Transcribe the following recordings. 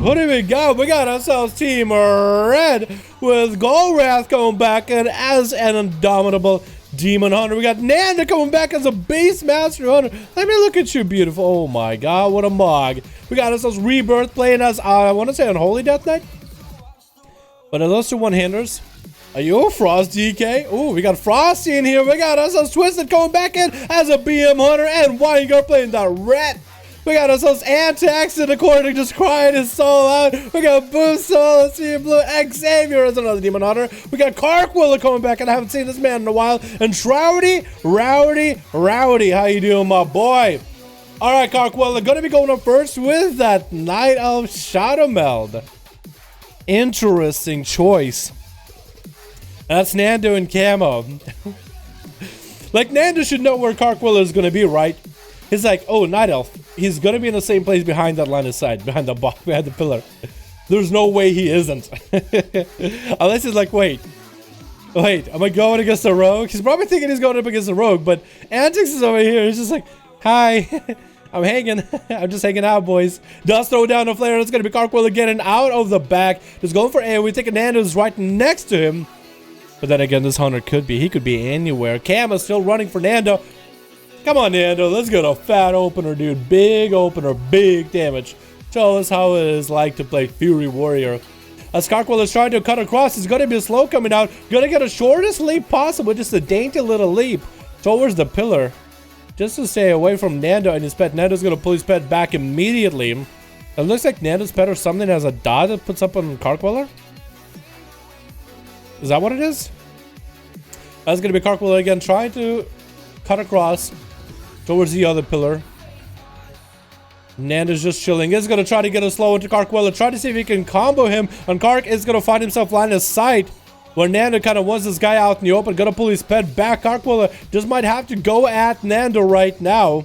What do we got? We got ourselves Team Red with Gorath coming back in as an indomitable demon hunter. We got Nanda coming back as a Beastmaster hunter. Let me look at you, beautiful. Oh my god, what a mog. We got ourselves Rebirth playing as, I want to say Unholy Death Knight. But are those two one-handers? Are you Frost DK? Oh, we got Frosty in here. We got ourselves Twisted coming back in as a BM hunter. And Weingart playing the red. We got ourselves Antics in the corner just crying his soul out. We got Boost Soul, see Blue, Xavier as another demon hunter. We got Karke coming back, and I haven't seen this man in a while. And Rowdy, how you doing, my boy? All right, Karke, gonna be going up first with that Knight of Shadow Meld. Interesting choice. That's Nanda and Camo. Like, Nanda should know where Karke is gonna be, right? He's like, oh, Night Elf. He's gonna be in the same place behind that line of sight, behind the pillar. There's no way he isn't. Unless he's like, wait, am I going against a rogue? He's probably thinking he's going up against a rogue, but Antics is over here. He's just like, hi, I'm hanging. I'm just hanging out, boys. Does throw down a flare. It's gonna be Karke getting out of the back. Just going for AoE. Taking Nanda's right next to him. But then again, this hunter could be anywhere. Cam is still running for Nanda. Come on, Nanda, let's get a fat opener, dude. Big opener, big damage. Show us how it is like to play Fury Warrior. As Karke is trying to cut across, he's going to be slow coming out. Going to get a shortest leap possible, just a dainty little leap towards the pillar. Just to stay away from Nanda and his pet. Nanda's going to pull his pet back immediately. It looks like Nanda's pet or something has a dot that puts up on Karke. Is that what it is? That's going to be Karke again, trying to cut across towards the other pillar. Nanda's just chilling. He's going to try to get a slow into Karke. Try to see if he can combo him. And Karke is going to find himself line of sight. Where Nanda kind of wants this guy out in the open. Going to pull his pet back. Karke just might have to go at Nanda right now.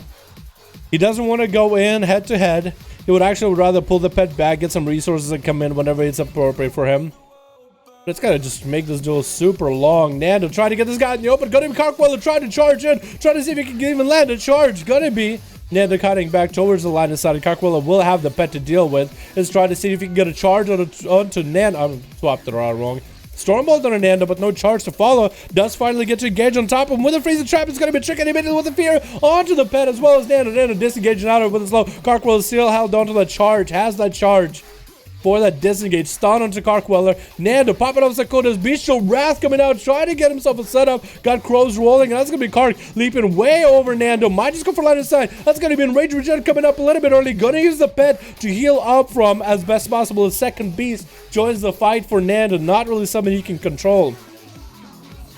He doesn't want to go in head to head. He would actually rather pull the pet back. Get some resources and come in whenever it's appropriate for him. It's gotta just make this duel super long. Nanda trying to get this guy in the open. Gonna be Karke trying to charge in. Trying to see if he can even land a charge. Gonna be Nanda cutting back towards the line of sight. Karke will have the pet to deal with. Is trying to see if he can get a charge onto Nanda. I swapped it all wrong. Stormbolt on Nanda, but no charge to follow. Does finally get to engage on top of him with a freezing trap. It's gonna be tricking him with a fear onto the pet as well as Nanda. Nanda disengaging out of it with a slow. Karke is still held onto the charge. Has that charge. For that disengage, stun onto Karke. Nanda popping up Sakota's Bestial Wrath coming out, trying to get himself a setup. Got crows rolling, and that's gonna be Karke leaping way over Nanda. Might just go for line of sight. That's gonna be Enrage Regen coming up a little bit early. Gonna use the pet to heal up from as best possible. His second beast joins the fight for Nanda. Not really something he can control.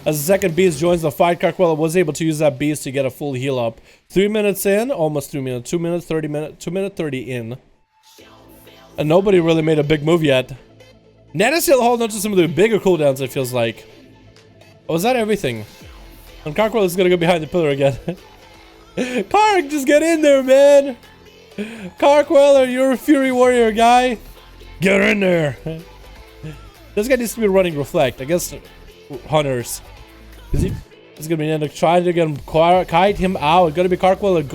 As the second beast joins the fight, Karke was able to use that beast to get a full heal up. 3 minutes in, almost 3 minutes. 2 minutes 30 minutes. 2 minutes 30 in. And nobody really made a big move yet. Nanda's still holding on to some of the bigger cooldowns, it feels like. Oh, is that everything? And Karke is gonna go behind the pillar again. Karke, just get in there, man! Karke, you're a Fury Warrior guy. Get in there! This guy needs to be running Reflect. I guess hunters. It's gonna be Nanda trying to get him, kite him out. Gonna be Karke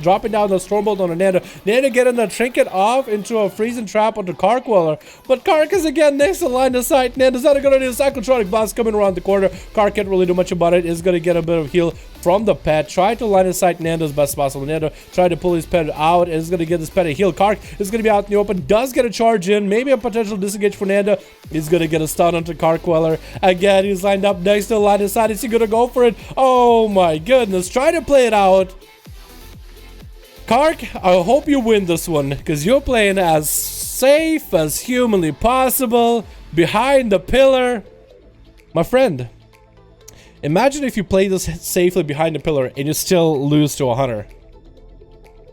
dropping down the Stormbolt on Nanda. Nanda getting the trinket off into a freezing trap onto Karke. But Karke is again next to line of sight. Nanda's not gonna do a Cyclotronic Blast coming around the corner. Karke can't really do much about it. Is gonna get a bit of heal from the pet. Try to line of sight Nanda as best possible. Nanda tried to pull his pet out and is gonna get his pet a heal. Karke is gonna be out in the open. Does get a charge in. Maybe a potential disengage for Nanda. He's gonna get a stun onto Karke. Again, he's lined up next to the line of sight. Is he gonna go for it? Oh my goodness. Try to play it out. Karke, I hope you win this one, because you're playing as safe as humanly possible behind the pillar. My friend, imagine if you play this safely behind the pillar and you still lose to a hunter.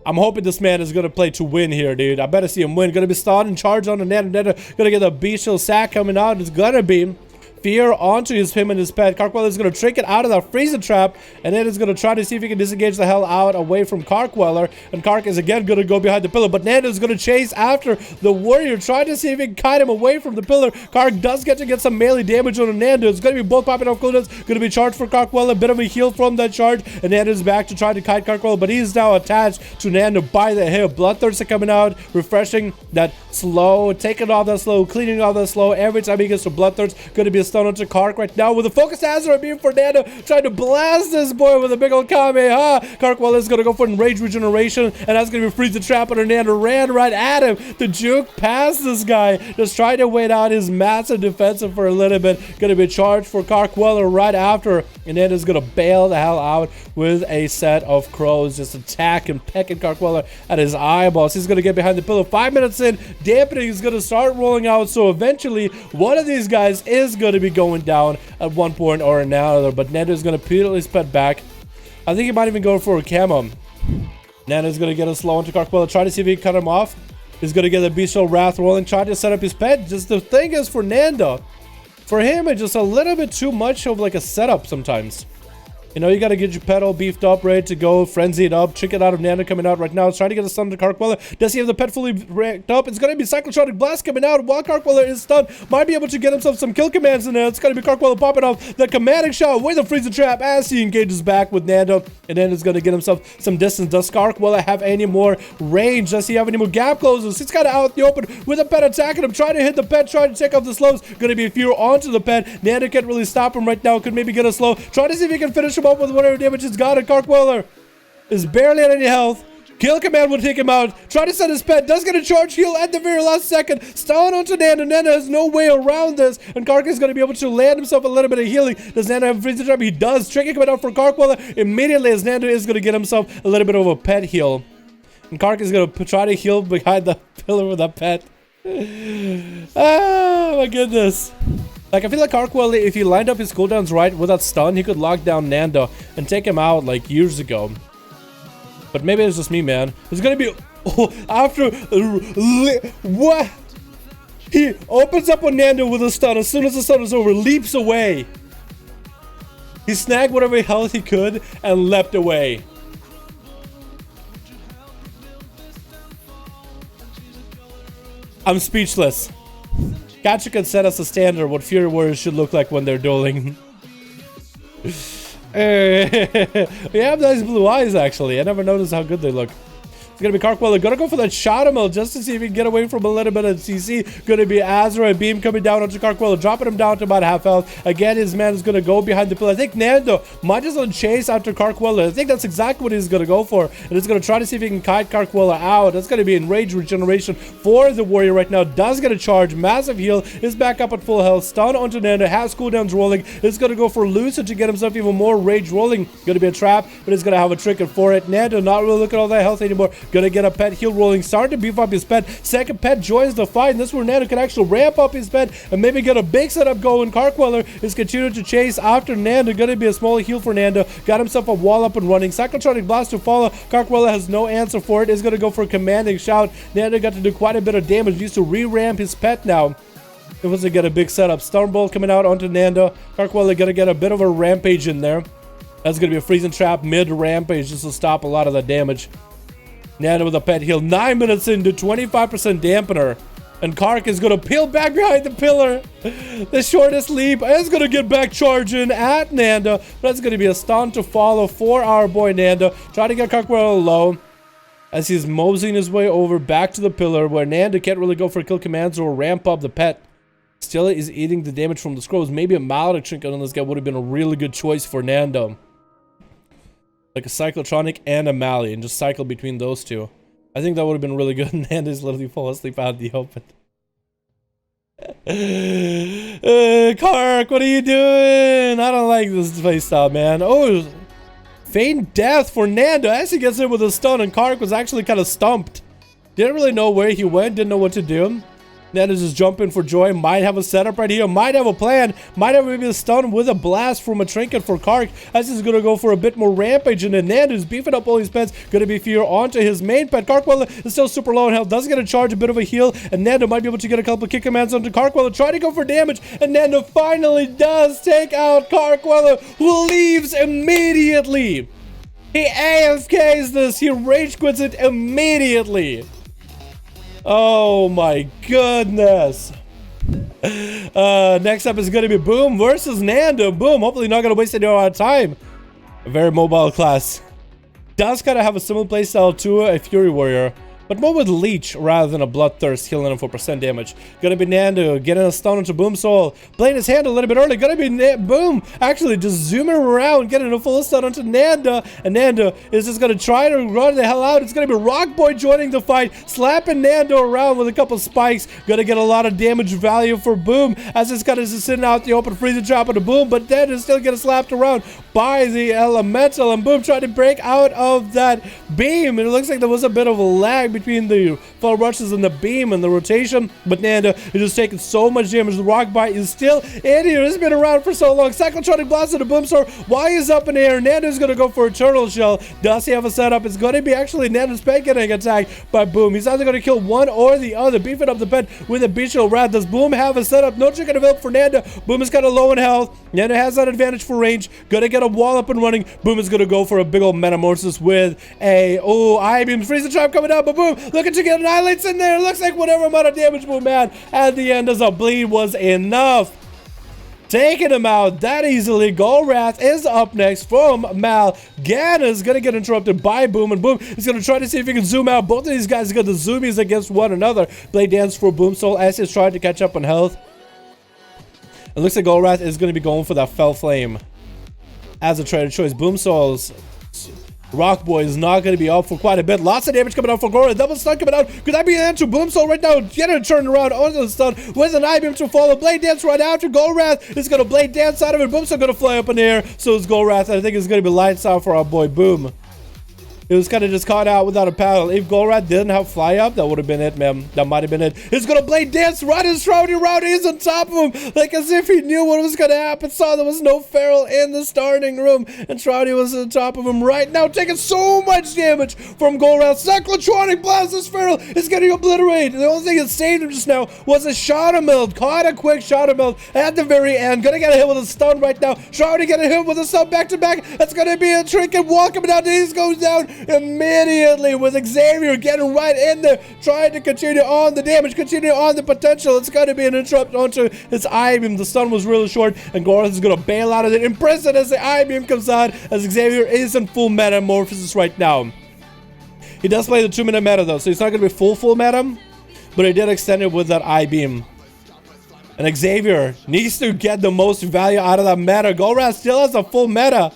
I'm hoping this man is gonna play to win here, dude. I better see him win. Gonna be starting charge on the Nanda. Gonna get a bestial sack coming out. It's gonna be fear onto him and his pet. Karkwella is going to trick it out of that freezer trap, and then is going to try to see if he can disengage the hell out away from Karkweller. And Kark is again going to go behind the pillar, but Nanda is going to chase after the warrior, trying to see if he can kite him away from the pillar. Kark does get some melee damage on Nanda. It's going to be both popping off cooldowns. Going to be charged for Karkweller. A bit of a heal from that charge, and Nanda is back to try to kite Karkweller, but he's now attached to Nanda by the hip. Bloodthirst are coming out, refreshing that slow, taking off that slow, cleaning off that slow. Every time he gets to Bloodthirst, going to be a stun onto Kark right now with a focus Azeroth beam for Nanda, trying to blast this boy with a big old Kamehameha. Karkwell is going to go for Enrage Regeneration, and that's going to be freeze the trap, and Nanda ran right at him to juke past this guy, just trying to wait out his massive defensive for a little bit. Going to be charged for Karkweller right after, and Nanda's going to bail the hell out with a set of crows, just attack and pecking Karkweller at his eyeballs. He's going to get behind the pillar. 5 minutes in, dampening is going to start rolling out, so eventually one of these guys is going to be going down at one point or another, but Nanda is going to immediately sped back. I think he might even go for a camo. Nanda is going to get a slow into Karkweller, try to see if he can cut him off. He's going to get the Bestial Wrath rolling, try to set up his pet. Just the thing is, for Nanda, for him, it's just a little bit too much of like a setup sometimes. You know, you got to get your pet all beefed up, ready to go, frenzied up, trick it out of Nanda coming out right now. It's trying to get a stun to Karkweller. Does he have the pet fully ranked up? It's going to be Cyclotronic Blast coming out while Karkweller is stunned. Might be able to get himself some kill commands in there. It's going to be Karkweller popping off the commanding shot with a freezer trap as he engages back with Nanda. And then is going to get himself some distance. Does Karkweller have any more range? Does he have any more gap closes? He's kind of out in the open with a pet attacking him, trying to hit the pet, trying to take off the slows. Going to be a fear onto the pet. Nanda can't really stop him right now. Could maybe get a slow. Try to see if he can finish him up with whatever damage he's got. And Karkweller is barely at any health. Kill command will take him out. Try to set his pet. Does get a charge heal at the very last second. Stun onto Nanda. Nanda has no way around this. And Karke is going to be able to land himself a little bit of healing. Does Nanda have a freezer trap? He does. Tricky coming out for Karkweller immediately as Nanda is going to get himself a little bit of a pet heal. And Karke is going to try to heal behind the pillar with a pet. Oh my goodness. Like, I feel like Karkweller, if he lined up his cooldowns right with that stun, he could lock down Nanda and take him out like years ago. But maybe it's just me, man. It's gonna be after what? He opens up on Nanda with a stun. As soon as the stun is over, leaps away. He snagged whatever health he could and leapt away. I'm speechless. Gacha can set us a standard what Fury Warriors should look like when they're dueling. We have nice blue eyes, actually. I never noticed how good they look. It's going to be Karkweller. Going to go for that Shadow Mill just to see if he can get away from a little bit of CC. Going to be Azeroth beam coming down onto Karkweller, dropping him down to about half health. Again, his man is going to go behind the pillar. I think Nanda might as well chase after Karkweller. I think that's exactly what he's going to go for. And he's going to try to see if he can kite Karkweller out. That's going to be Enrage Regeneration for the warrior right now. Does get a charge. Massive heal. Is back up at full health. Stun onto Nanda. Has cooldowns rolling. Is going to go for Lucid to get himself even more rage rolling. Going to be a trap, but he's going to have a trigger for it. Nanda not really looking at all that health anymore. Gonna get a pet heal rolling, starting to beef up his pet. Second pet joins the fight, and this is where Nanda can actually ramp up his pet and maybe get a big setup going. Karkweller is continuing to chase after Nanda. Gonna be a small heal for Nanda. Got himself a wall up and running. Cyclotronic Blast to follow. Karkweller has no answer for it. Is gonna go for a commanding shout. Nanda got to do quite a bit of damage. Needs to re-ramp his pet now. It was to get a big setup. Stormbolt coming out onto Nanda. Karkweller gonna get a bit of a rampage in there. That's gonna be a freezing trap mid-rampage just to stop a lot of the damage. Nanda with a pet heal. 9 minutes into 25% dampener. And Kark is going to peel back behind the pillar. The shortest leap is going to get back charging at Nanda. That's going to be a stun to follow for our boy Nanda. Try to get Karkweller low as he's moseying his way over back to the pillar where Nanda can't really go for kill commands or ramp up the pet. Still is eating the damage from the scrolls. Maybe a Maledict Trinket on this guy would have been a really good choice for Nanda. Like a Cyclotronic and a Mali, and just cycle between those two. I think that would have been really good. Nanda's literally fall asleep out in the open. Kark, what are you doing? I don't like this playstyle, man. Oh, feigned death for Nanda as he gets in with a stun, and Kark was actually kind of stumped. Didn't really know where he went, didn't know what to do. Nanda's just jumping for joy. Might have a setup right here. Might have a plan. Might have maybe a stun with a blast from a trinket for Karke. As he's gonna go for a bit more rampage, and then Nanda's beefing up all his pets. Gonna be fear onto his main pet. Karkwella is still super low in health. Does get a charge, a bit of a heal, and Nanda might be able to get a couple of kick commands onto Karkwella. Try to go for damage, and Nanda finally does take out Karkwella, who leaves immediately. He AFKs this. He rage quits it immediately. Oh my goodness. Next up is going to be Boom versus Nanda. Boom, hopefully not going to waste any more time. A very mobile class. Does kind of have a similar playstyle to a Fury Warrior, but more with Leech rather than a Bloodthirst, healing him for % damage. Gonna be Nanda getting a stun into Boom's soul, playing his hand a little bit early. Gonna be Boom actually just zooming around, getting a full stun onto Nanda, and Nanda is just gonna try to run the hell out. It's gonna be Rockboy joining the fight, slapping Nanda around with a couple spikes. Gonna get a lot of damage value for Boom, as it's kind of just sitting out the open, freezing trap on the Boom, but then is still getting slapped around by the Elemental, and Boom tried to break out of that beam, and it looks like there was a bit of a lag between the full rushes and the beam and the rotation, but Nanda is just taking so much damage. The rock bite is still in here. It's been around for so long. Cyclotronic blast of the Boom Sword. Why is up in the air? Nanda's gonna go for a turtle shell. Does he have a setup? It's gonna be actually Nanda's pet getting attacked by Boom. He's either gonna kill one or the other, beefing up the pet with a bestial wrath. Does Boom have a setup? No chicken available for Nanda. Boom is kind of low in health. Nanda has that advantage for range. Gonna get a wall up and running. Boom is gonna go for a big old metamorphosis with a I-beam. Freezing trap coming out, but Boom looking to get annihilates in there. Looks like whatever amount of damage Boom had at the end as a bleed was enough. Taking him out that easily. Gorath is up next from Mal. Ganna's gonna get interrupted by Boom, and Boom is gonna try to see if he can zoom out. Both of these guys got the zoomies against one another. Blade dance for Boom Soul as he's trying to catch up on health. It looks like Gorath is gonna be going for that Fell Flame as a trade of choice. Boom Soul's Rock Boy is not going to be up for quite a bit. Lots of damage coming out for Gorath. Double stun coming out. Could that be an answer? Boom Soul right now getting turned around onto the stun with an I-beam to follow. Blade dance right after. Gorath is going to blade dance out of it. Boom Soul going to fly up in the air. So is Gorath. I think it's going to be lights out for our boy Boom. It was kind of just caught out without a paddle. If Gorath didn't have fly up, that would have been it, man. That might have been it. He's going to blade dance right as Shroudy. Rowdy is on top of him. Like as if he knew what was going to happen. Saw there was no Feral in the starting room. And Shroudy was on top of him right now. Taking so much damage from Gorath. Cyclotronic blast. This Feral is getting obliterated. The only thing that saved him just now was a Shadow Meld. Caught a quick Shadow Meld at the very end. Gonna get a hit with a stun right now. Shroudy getting hit with a stun back to back. That's gonna be a trinket wall coming down. He goes down immediately with Xavier getting right in there, trying to continue on the damage, continue on the potential. It's going to be an interrupt onto his I-beam. The stun was really short, and Gorath is going to bail out of it. Impressive as the I-beam comes out, as Xavier is in full metamorphosis right now. He does play the 2-minute meta though, so he's not going to be full meta, but he did extend it with that I-beam. And Xavier needs to get the most value out of that meta. Gorath still has a full meta.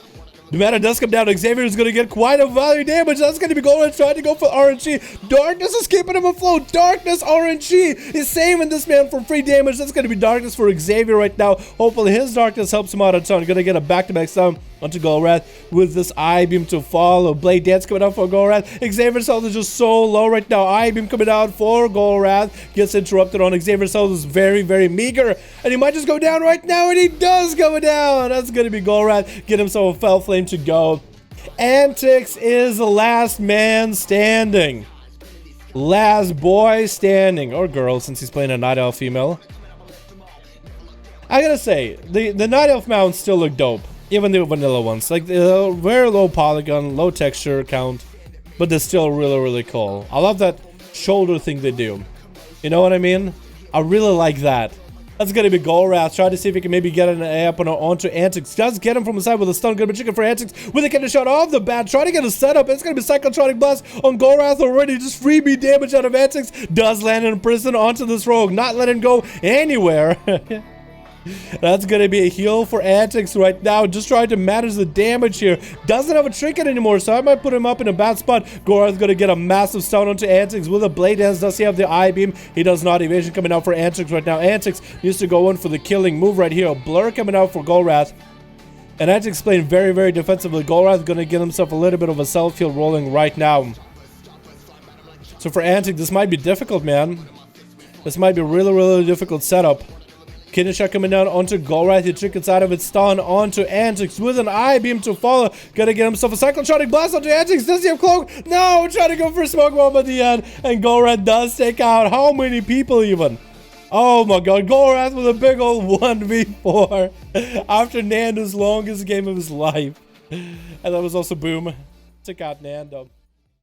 The meta does come down. Xavier is going to get quite a value damage. That's going to be Gorath trying to go for RNG. Darkness is keeping him afloat. Darkness RNG is saving this man from free damage. That's going to be Darkness for Xavier right now. Hopefully his Darkness helps him out a ton. Going to get a back-to-back stun onto Gorath with this I-beam to follow. Blade dance coming out for Gorath. Xavier's health is just so low right now. I-beam coming out for Gorath. Gets interrupted on. Xavier's health is very, very meager. And he might just go down right now, and he does go down. That's going to be Gorath. Get himself a Fell Flame to go. Antics is the last man standing. Last boy standing. Or girl, since he's playing a Night Elf female. I gotta say, the Night Elf mounts still look dope. Even the vanilla ones. Like, they're very low polygon, low texture count. But they're still really, really cool. I love that shoulder thing they do. You know what I mean? I really like that. That's gonna be Gorath. Try to see if he can maybe get an A up onto Antics. Does get him from the side with a stun. Gonna be chicken for Antics with a killer shot off the bat. Try to get a setup. It's gonna be Cyclotronic Blast on Gorath already. Just freebie damage out of Antics. Does land in prison onto this rogue. Not letting go anywhere. That's gonna be a heal for Antics right now. Just trying to manage the damage here. Doesn't have a trinket anymore, so I might put him up in a bad spot. Gorath's gonna get a massive stun onto Antics with a blade dance. Does he have the I-beam? He does not. Evasion coming out for Antics right now. Antics needs to go in for the killing move right here. A blur coming out for Gorath. And Antics playing very, very defensively. Gorath gonna get himself a little bit of a self-heal rolling right now. So for Antics, this might be difficult, man. This might be really difficult setup. Kinesha coming down onto Gorath. He trickles out of its stun onto Antics with an eye beam to follow. Gonna get himself a cyclotronic blast onto Antics. Does he have cloak? No, trying to go for a smoke bomb at the end. And Gorath does take out how many people even? Oh my god, Gorath with a big old 1v4 after Nanda's longest game of his life. And that was also boom. Took out Nanda.